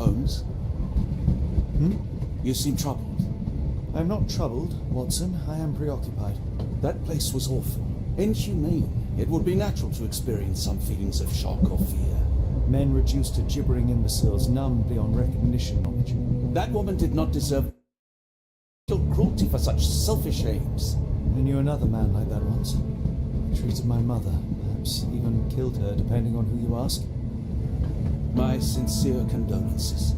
Holmes? Hmm? You seem troubled. I'm not troubled, Watson. I am preoccupied. That place was awful. Inhumane. It would be natural to experience some feelings of shock or fear. Men reduced to gibbering imbeciles, numb beyond recognition knowledge. That woman did not deserve cruelty for such selfish aims. I knew another man like that once. He treated my mother, perhaps even killed her, depending on who you ask. My sincere condolences.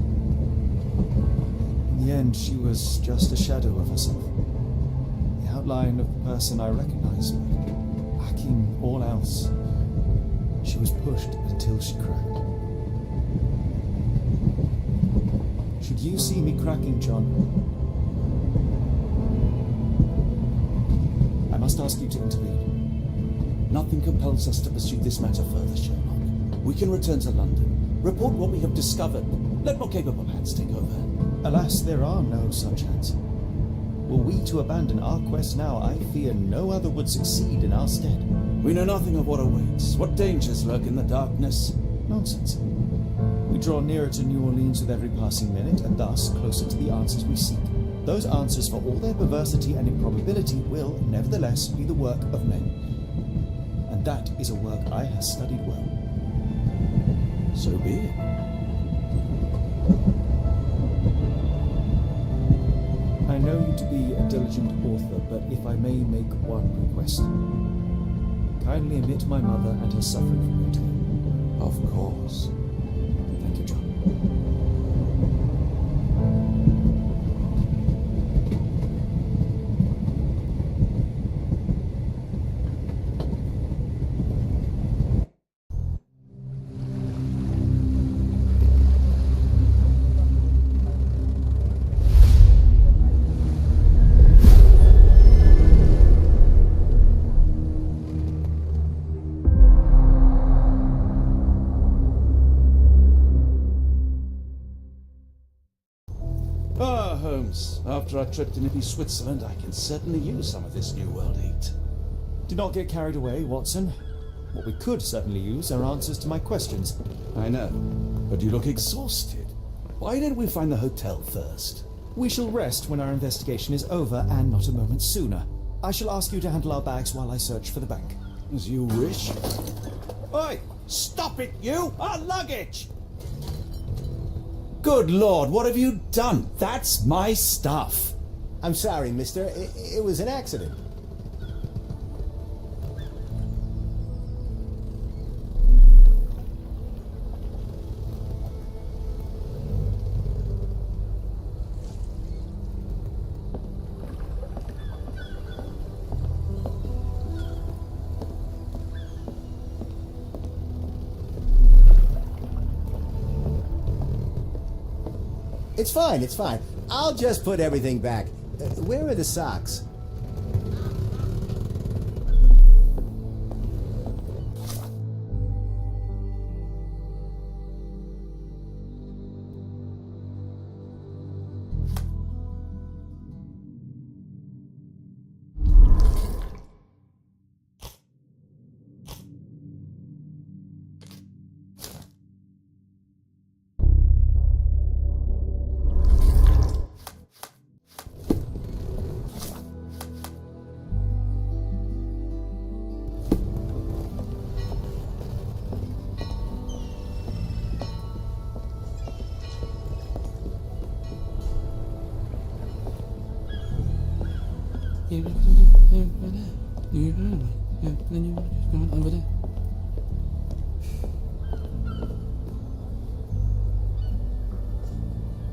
In the end, she was just a shadow of herself. The outline of the person I recognized, but lacking all else. She was pushed until she cracked. Should you see me cracking, John, I must ask you to intervene. Nothing compels us to pursue this matter further, Sherlock. We can return to London, report what we have discovered. Let more capable hands take over. Alas, there are no such hands. Were we to abandon our quest now, I fear no other would succeed in our stead. We know nothing of what awaits, what dangers lurk in the darkness. Nonsense. We draw nearer to New Orleans with every passing minute, and thus closer to the answers we seek. Those answers, for all their perversity and improbability, will, nevertheless, be the work of men. And that is a work I have studied well. So be it. I know you to be a diligent author, but if I may make one request. Kindly omit my mother and her suffering from your tale. Of course. Thank you, John. Holmes, after our trip to nippy Switzerland, I can certainly use some of this New World heat. Do not get carried away, Watson. What we could certainly use are answers to my questions. I know, but you look exhausted. Why didn't we find the hotel first? We shall rest when our investigation is over, and not a moment sooner. I shall ask you to handle our bags while I search for the bank. As you wish. Oi! Stop it, you! Our luggage! Good Lord, what have you done? That's my stuff. I'm sorry, mister. It was an accident. It's fine, it's fine. I'll just put everything back. Where are the socks? Over there.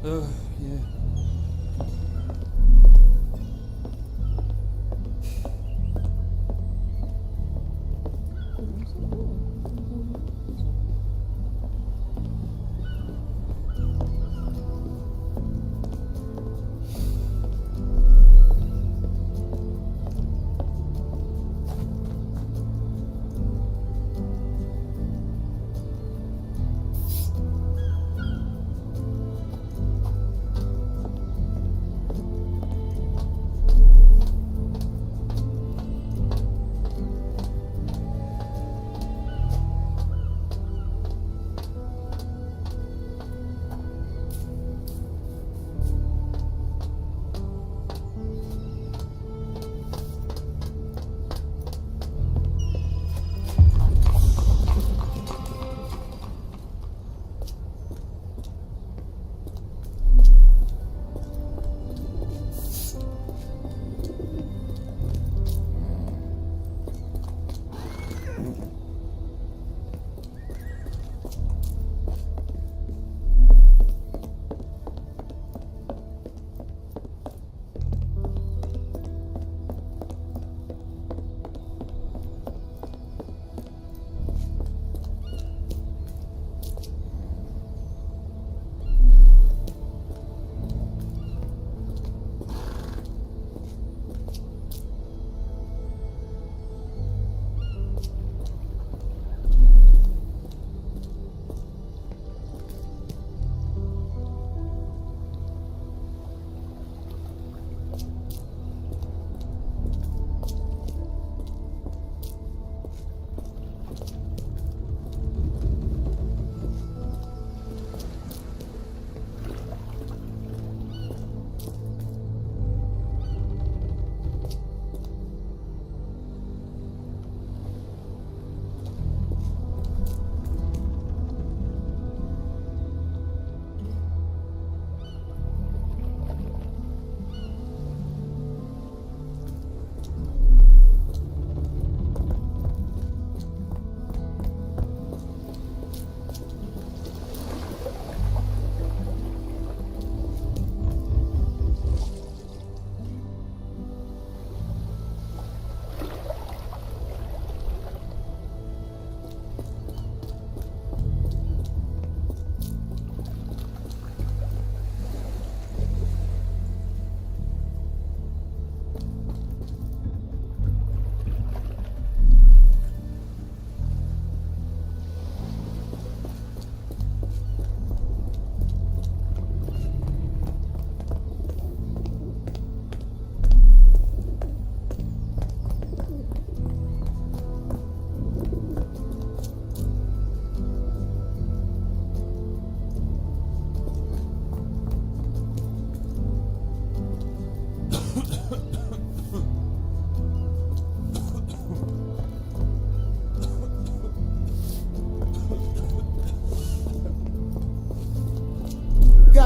Oh, yeah.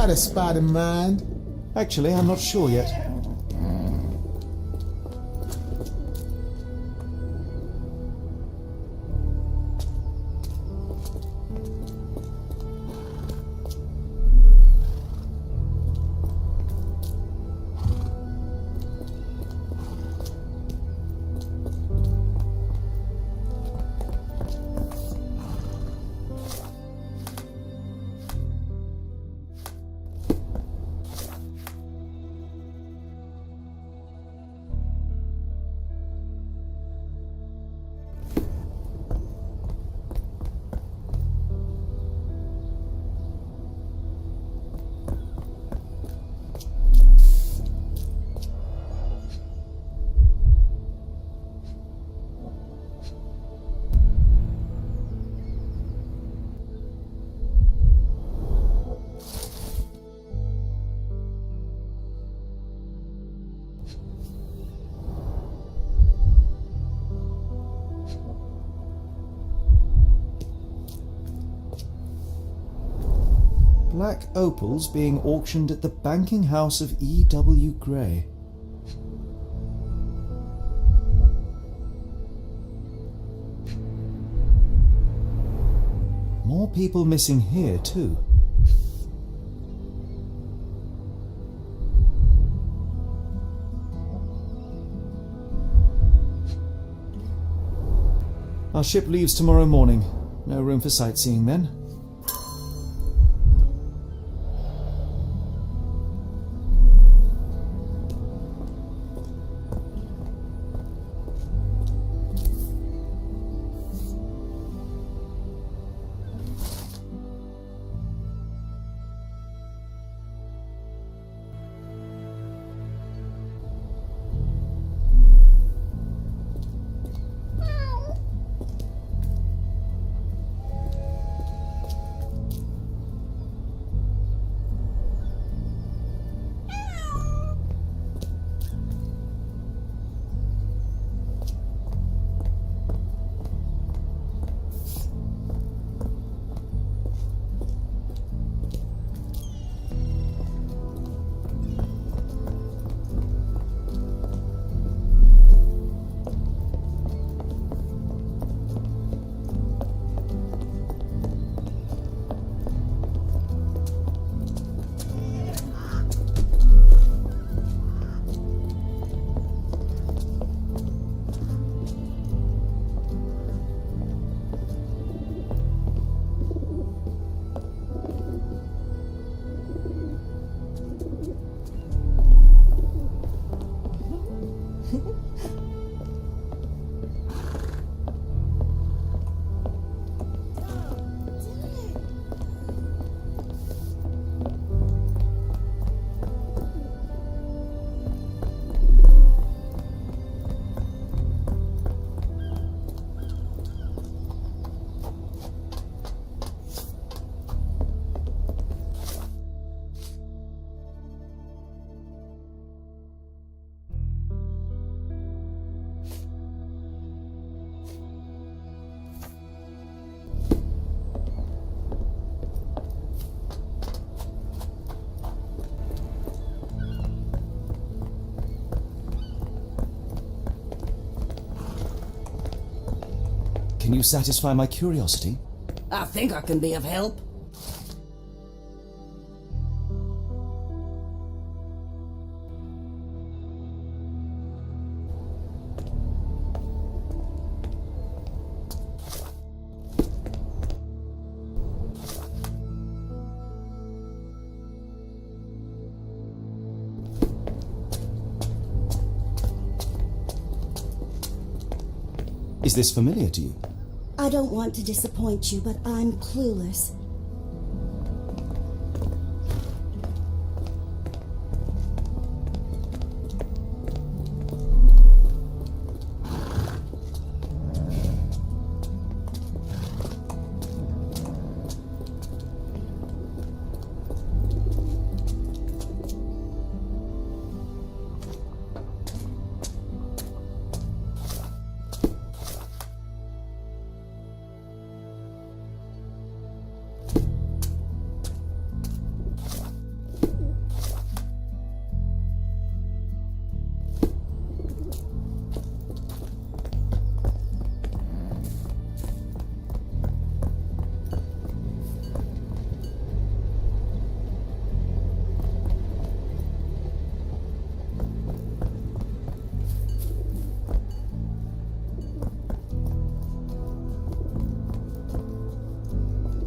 got a spot in mind? Actually, I'm not sure yet. Black opals being auctioned at the banking house of E.W. Gray. More people missing here, too. Our ship leaves tomorrow morning. No room for sightseeing then. Can you satisfy my curiosity? I think I can be of help. Is this familiar to you? I don't want to disappoint you, but I'm clueless.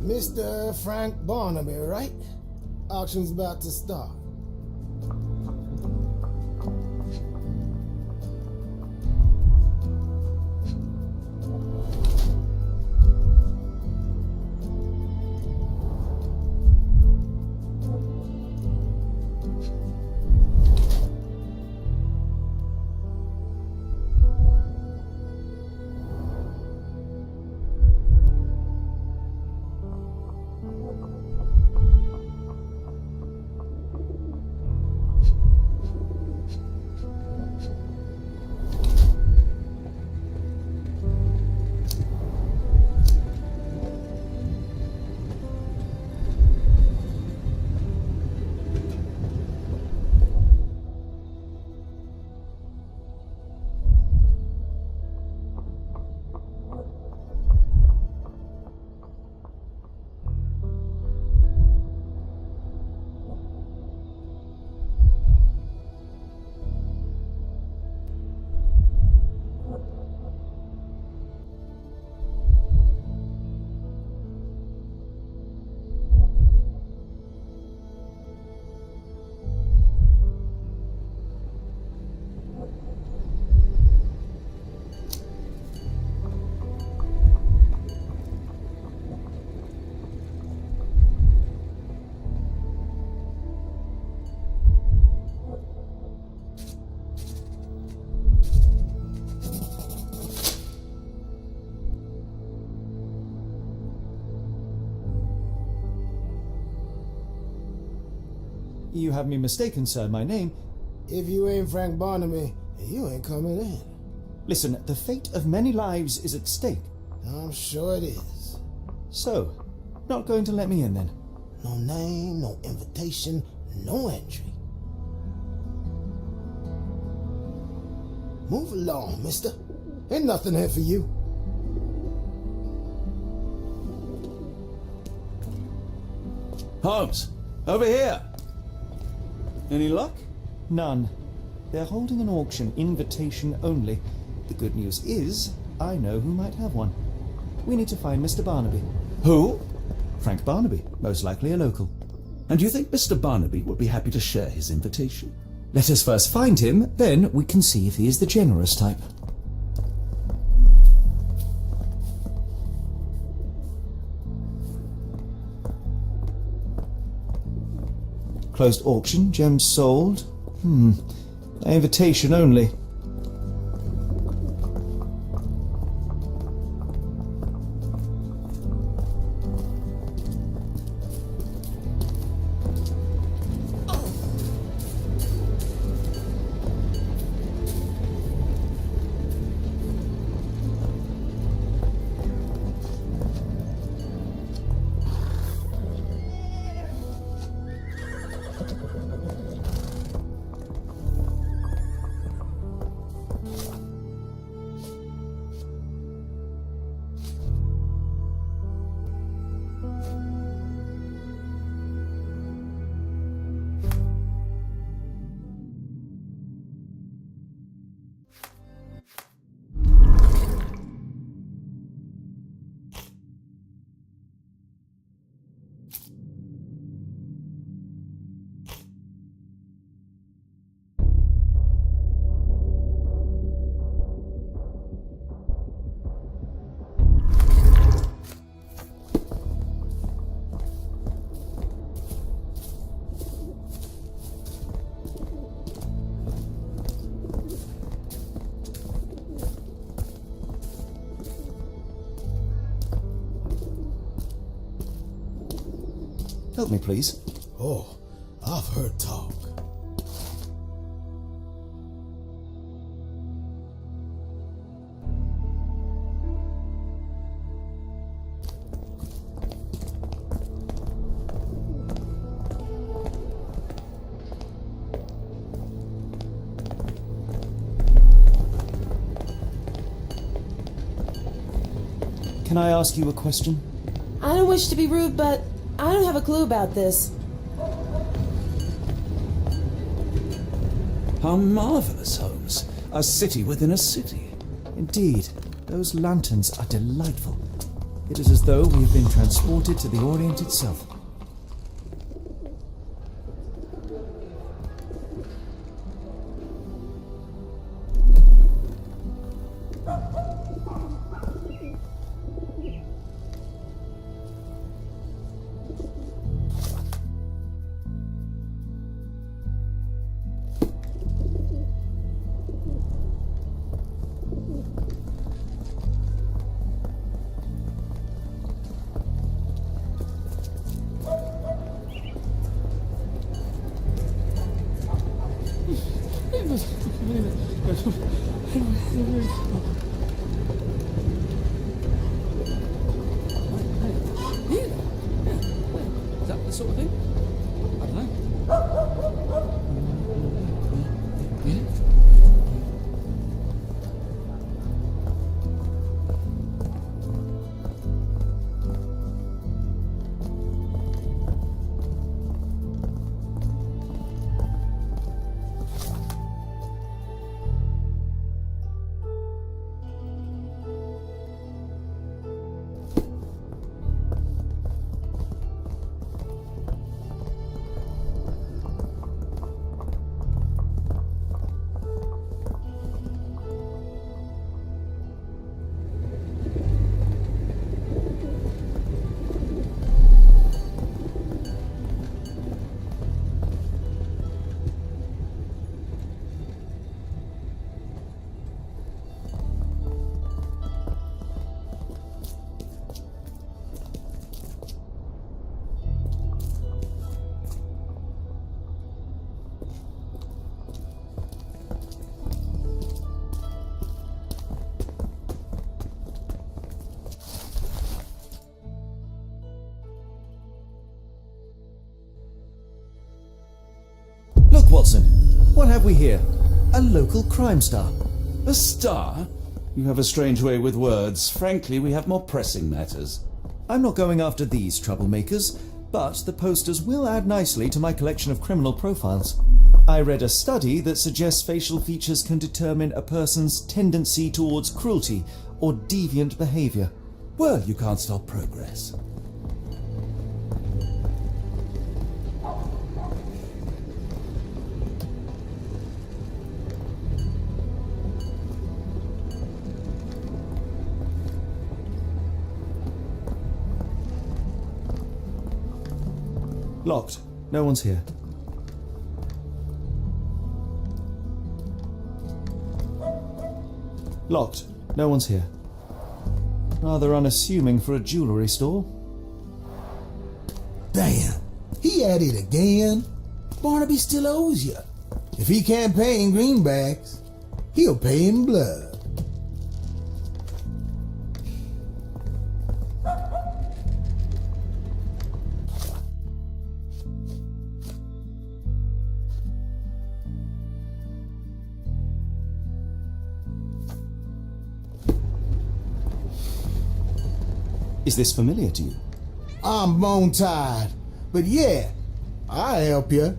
Mr. Frank Barnaby, right? Auction's about to start. You have me mistaken, sir. My name... If you ain't Frank Barnaby, you ain't coming in. Listen, the fate of many lives is at stake. I'm sure it is. So, not going to let me in then? No name, no invitation, no entry. Move along, mister. Ain't nothing here for you. Holmes, over here. Any luck? None. They're holding an auction, invitation only. The good news is, I know who might have one. We need to find Mr. Barnaby. Who? Frank Barnaby, most likely a local. And you think Mr. Barnaby would be happy to share his invitation? Let us first find him, then we can see if he is the generous type. Closed auction, gems sold. Invitation only. Help me, please. Oh, I've heard talk. Can I ask you a question? I don't wish to be rude, but I don't have a clue about this. How marvelous, Holmes. A city within a city. Indeed, those lanterns are delightful. It is as though we have been transported to the Orient itself. Is that the sort of thing? I don't know. Yeah? Look, Watson, what have we here? A local crime star. A star? You have a strange way with words. Frankly, we have more pressing matters. I'm not going after these troublemakers, but the posters will add nicely to my collection of criminal profiles. I read a study that suggests facial features can determine a person's tendency towards cruelty or deviant behavior. Well, you can't stop progress. Locked. No one's here. Locked. No one's here. Rather unassuming for a jewellery store. Damn, he at it again. Barnaby still owes you. If he can't pay in greenbacks, he'll pay in blood. Is this familiar to you? I'm bone tired, but yeah, I'll help you.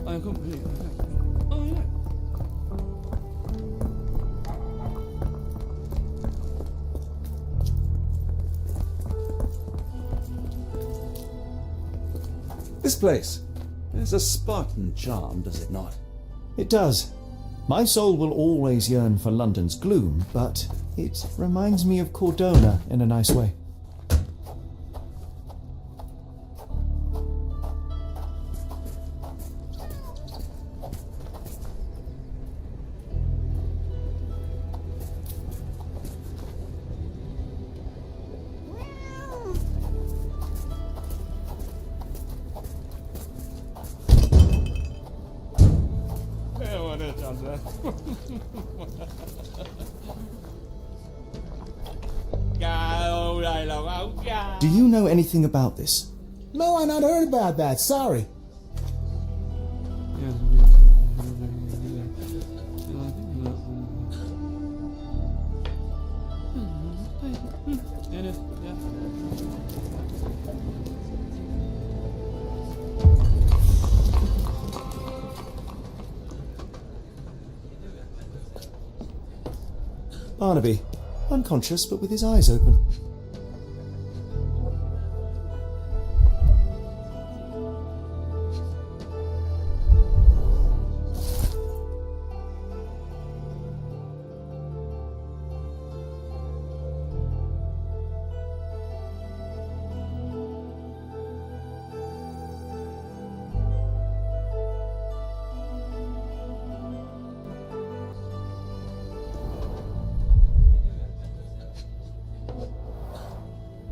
I can't believe it. Oh, yeah. This place has a Spartan charm, does it not? It does. My soul will always yearn for London's gloom, but it reminds me of Cordona in a nice way. Do you know anything about this? No, I not heard about that. Sorry. Barnaby, unconscious but with his eyes open.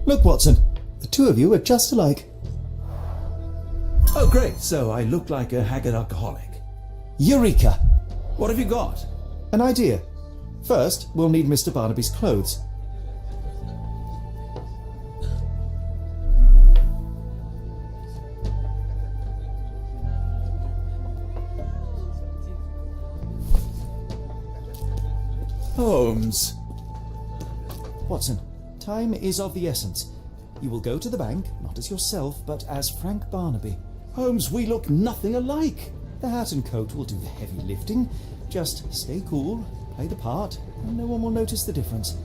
Look, Watson, the two of you are just alike. Oh, great. So I look like a haggard alcoholic. Eureka! What have you got? An idea. First, we'll need Mr. Barnaby's clothes. Holmes. Watson, time is of the essence. You will go to the bank, not as yourself, but as Frank Barnaby. Holmes, we look nothing alike. The hat and coat will do the heavy lifting. Just stay cool, play the part, and no one will notice the difference.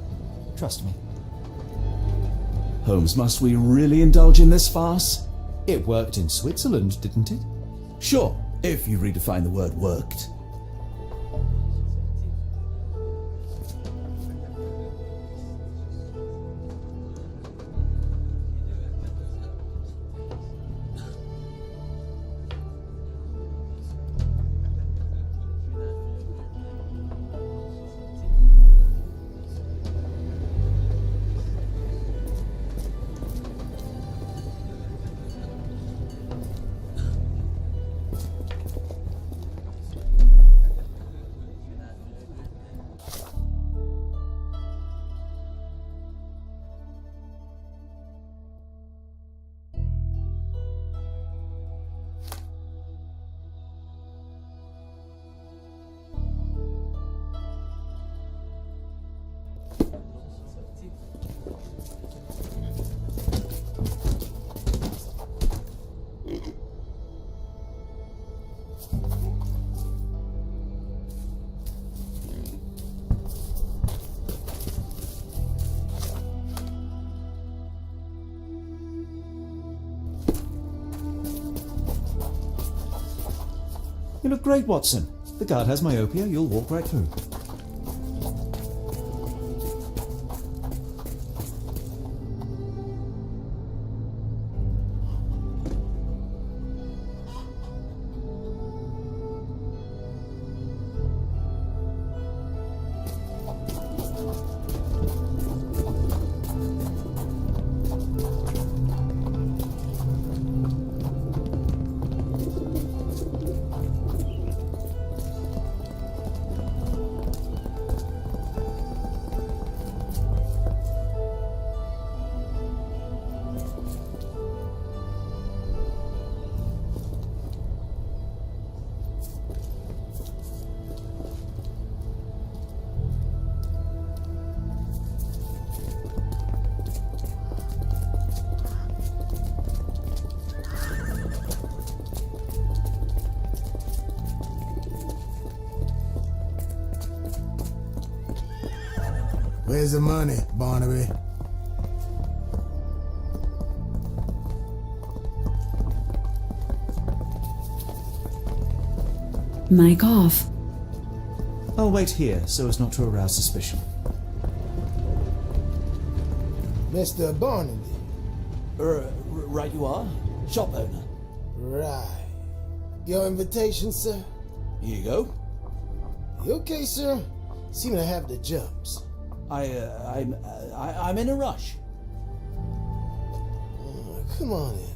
Trust me. Holmes, must we really indulge in this farce? It worked in Switzerland, didn't it? Sure, if you redefine the word worked. You look great, Watson. The guard has myopia, you'll walk right through. Where's the money, Barnaby? Mic off. I'll wait here so as not to arouse suspicion. Mr. Barnaby. Right you are. Shop owner. Right. Your invitation, sir? Here you go. You okay, sir? Seem to have the jumps. I'm in a rush. Come on in.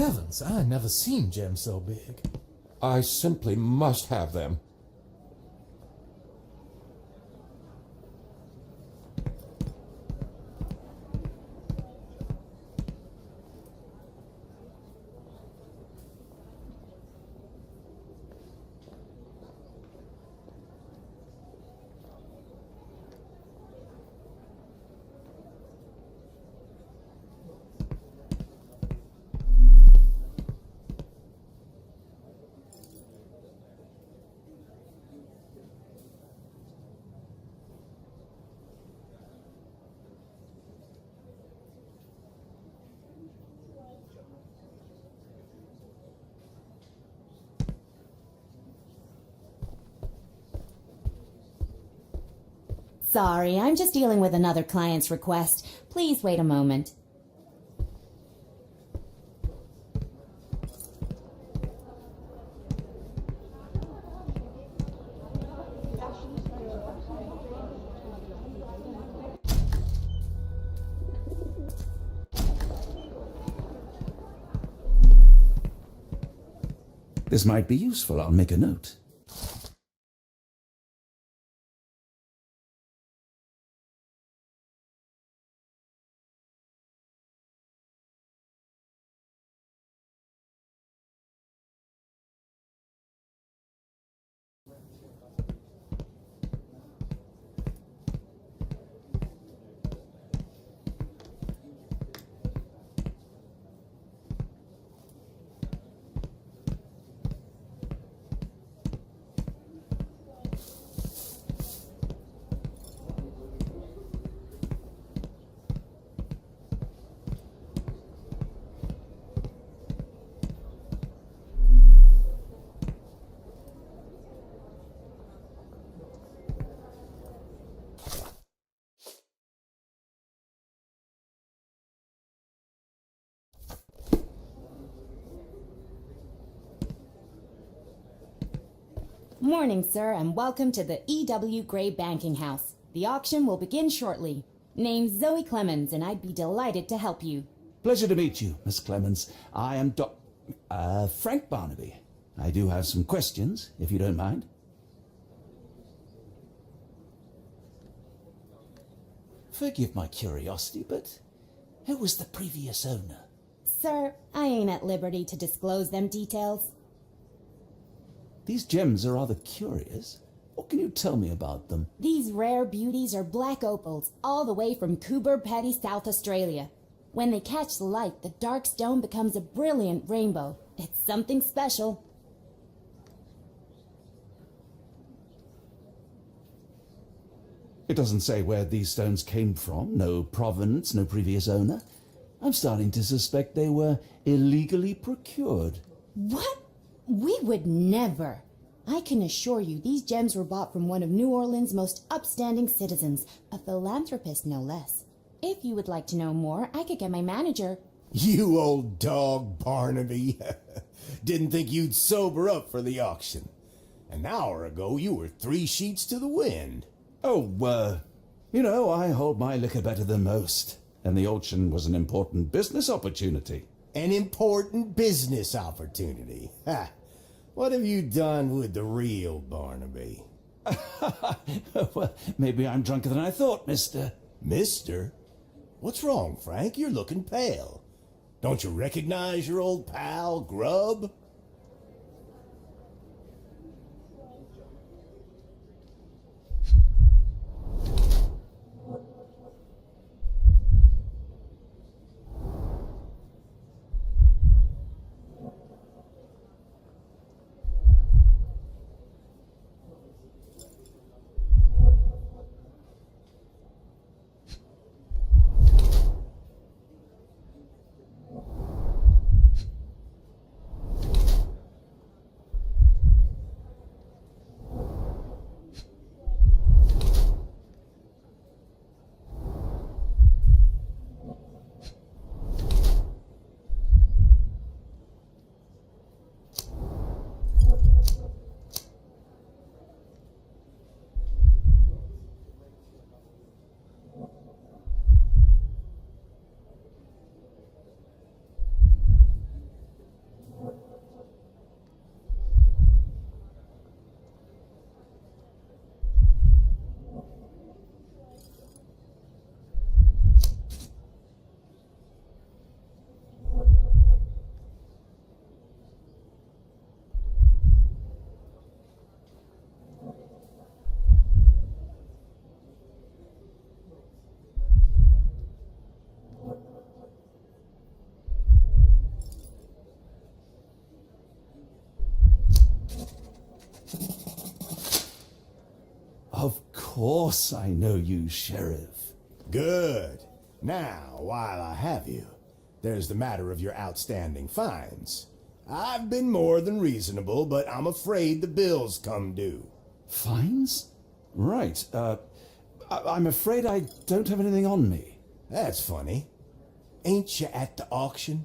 heavens, I never seen gems so big. I simply must have them. Sorry, I'm just dealing with another client's request. Please wait a moment. This might be useful. I'll make a note. Morning, sir, and welcome to the E.W. Gray Banking House. The auction will begin shortly. Name's Zoe Clemens, and I'd be delighted to help you. Pleasure to meet you, Miss Clemens. I am Frank Barnaby. I do have some questions, if you don't mind. Forgive my curiosity, but who was the previous owner? Sir, I ain't at liberty to disclose them details. These gems are rather curious. What can you tell me about them? These rare beauties are black opals, all the way from Coober Pedy, South Australia. When they catch the light, the dark stone becomes a brilliant rainbow. It's something special. It doesn't say where these stones came from. No provenance, no previous owner. I'm starting to suspect they were illegally procured. What? We would never. I can assure you these gems were bought from one of New Orleans' most upstanding citizens, a philanthropist no less. If you would like to know more, I could get my manager. You old dog, Barnaby. Didn't think you'd sober up for the auction. An hour ago, you were 3 sheets to the wind. Oh, I hold my liquor better than most. And the auction was an important business opportunity. An important business opportunity. Ha! What have you done with the real Barnaby? Well, maybe I'm drunker than I thought, mister. Mister? What's wrong, Frank? You're looking pale. Don't you recognize your old pal, Grub? course I know you, Sheriff. Good. Now, while I have you, there's the matter of your outstanding fines. I've been more than reasonable, but I'm afraid the bills come due. Fines? Right. I'm afraid I don't have anything on me. That's funny. Ain't you at the auction?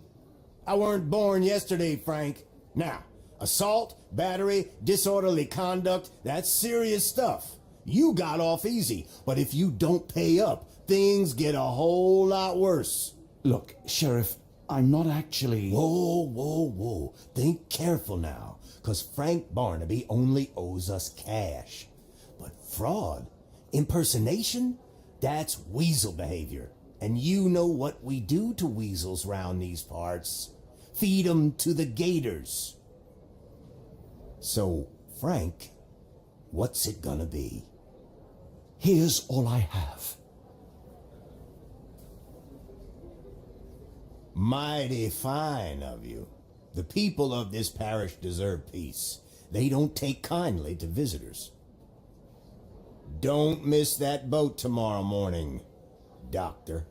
I weren't born yesterday, Frank. Now, assault, battery, disorderly conduct, that's serious stuff. You got off easy, but if you don't pay up, things get a whole lot worse. Look, Sheriff, I'm not actually... Whoa. Think careful now, 'cause Frank Barnaby only owes us cash. But fraud, impersonation, that's weasel behavior. And you know what we do to weasels round these parts. Feed 'em to the gators. So, Frank, what's it gonna be? Here's all I have. Mighty fine of you. The people of this parish deserve peace. They don't take kindly to visitors. Don't miss that boat tomorrow morning, Doctor.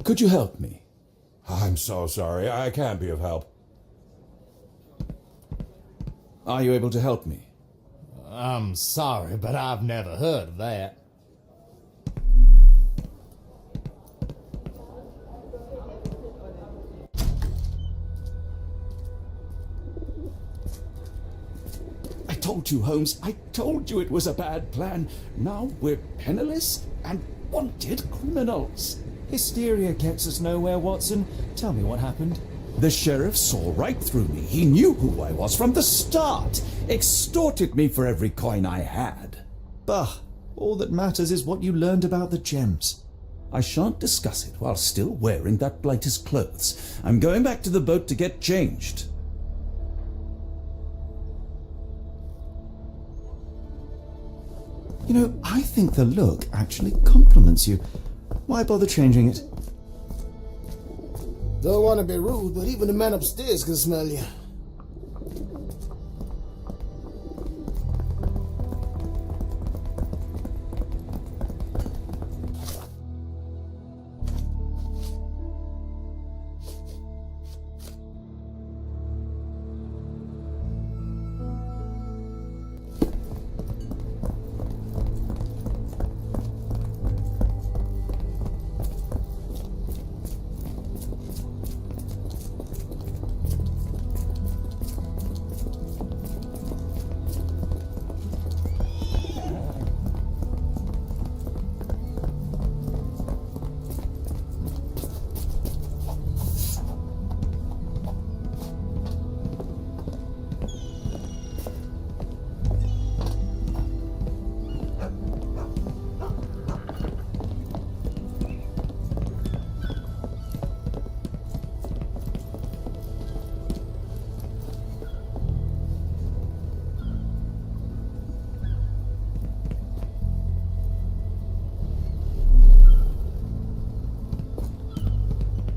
Could you help me? I'm so sorry. I can't be of help. Are you able to help me? I'm sorry, but I've never heard of that. I told you, Holmes. I told you it was a bad plan. Now we're penniless and wanted criminals. Hysteria gets us nowhere, Watson. Tell me what happened. The sheriff saw right through me. He knew who I was from the start. Extorted me for every coin I had. Bah, all that matters is what you learned about the gems. I shan't discuss it while still wearing that blighter's clothes. I'm going back to the boat to get changed. You know, I think the look actually compliments you. Why bother changing it? Don't want to be rude, but even the man upstairs can smell you.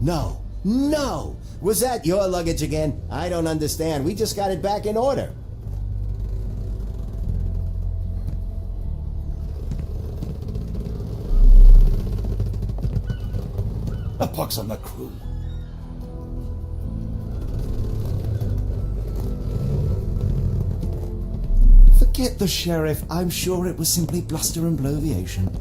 No, no! Was that your luggage again? I don't understand. We just got it back in order. A pox on the crew. Forget the sheriff. I'm sure it was simply bluster and bloviation.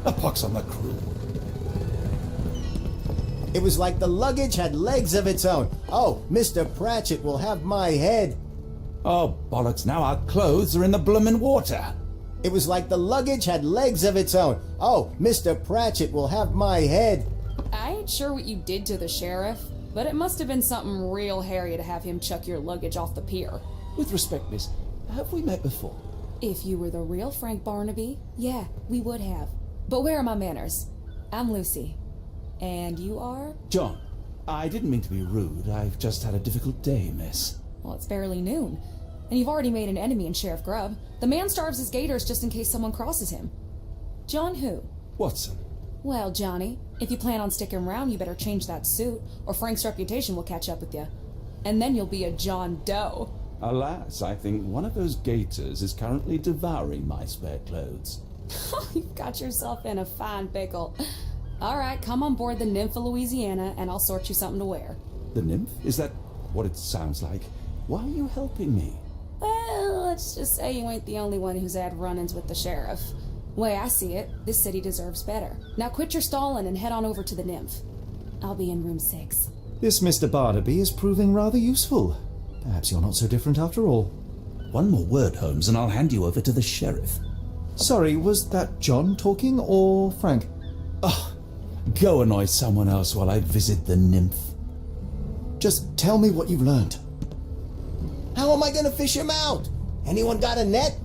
A pox on the crew. It was like the luggage had legs of its own. Oh, Mr. Pratchett will have my head. Oh, bollocks, now our clothes are in the bloomin' water. It was like the luggage had legs of its own. Oh, Mr. Pratchett will have my head. I ain't sure what you did to the sheriff, but it must have been something real hairy to have him chuck your luggage off the pier. With respect, miss, have we met before? If you were the real Frank Barnaby, yeah, we would have. But where are my manners? I'm Lucy. And you are? John, I didn't mean to be rude. I've just had a difficult day, miss. Well, it's barely noon. And you've already made an enemy in Sheriff Grubb. The man starves his gators just in case someone crosses him. John who? Watson. Well, Johnny, if you plan on sticking around, you better change that suit, or Frank's reputation will catch up with you. And then you'll be a John Doe. Alas, I think one of those gators is currently devouring my spare clothes. You've got yourself in a fine pickle. All right, come on board the Nymph of Louisiana, and I'll sort you something to wear. The nymph? Is that what it sounds like? Why are you helping me? Well, let's just say you ain't the only one who's had run-ins with the sheriff. Way I see it, this city deserves better. Now quit your stalling and head on over to the Nymph. I'll be in room 6. This Mr. Barnaby is proving rather useful. Perhaps you're not so different after all. One more word, Holmes, and I'll hand you over to the sheriff. Sorry, was that John talking or Frank? Oh, go annoy someone else while I visit the nymph. Just tell me what you've learned. How am I gonna fish him out? Anyone got a net?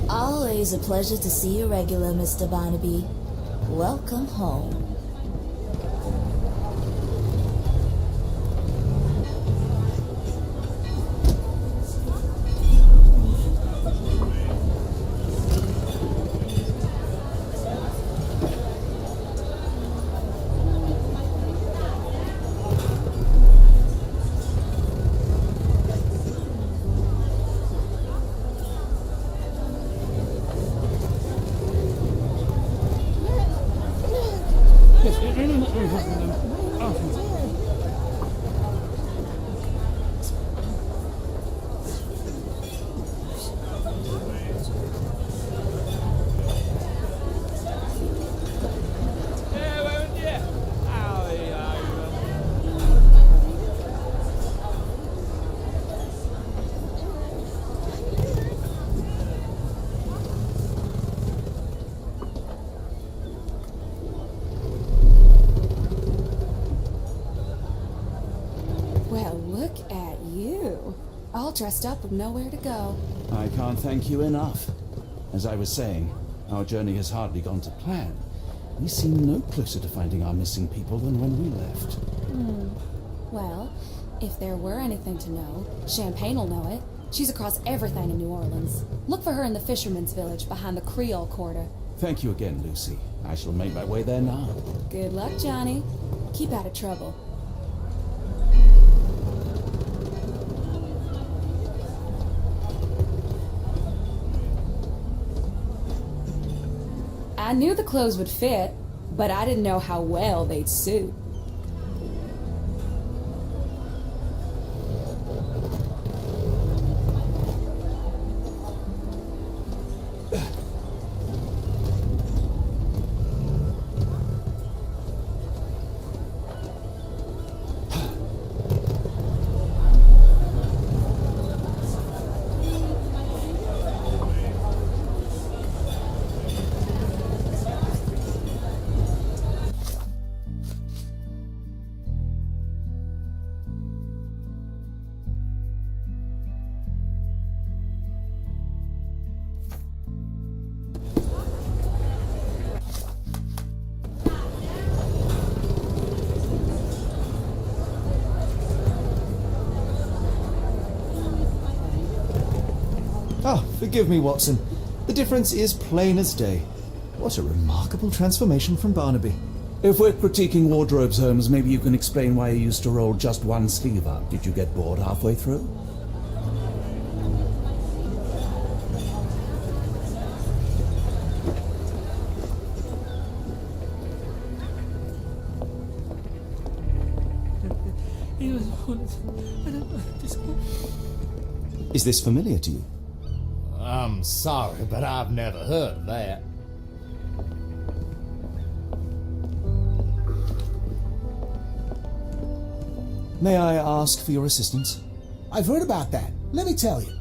Always a pleasure to see you regular, Mr. Barnaby. Welcome home. Dressed up with nowhere to go. I can't thank you enough. As I was saying, our journey has hardly gone to plan. We seem no closer to finding our missing people than when we left. Well, if there were anything to know, Champagne will know it. She's across everything in New Orleans. Look for her in the fisherman's village behind the Creole Quarter. Thank you again, Lucy. I shall make my way there now. Good luck, Johnny. Keep out of trouble. I knew the clothes would fit, but I didn't know how well they'd suit. Ah, forgive me, Watson. The difference is plain as day. What a remarkable transformation from Barnaby. If we're critiquing wardrobes, Holmes, maybe you can explain why you used to roll just one sleeve up. Did you get bored halfway through? Is this familiar to you? I'm sorry, but I've never heard of that. May I ask for your assistance? I've heard about that. Let me tell you.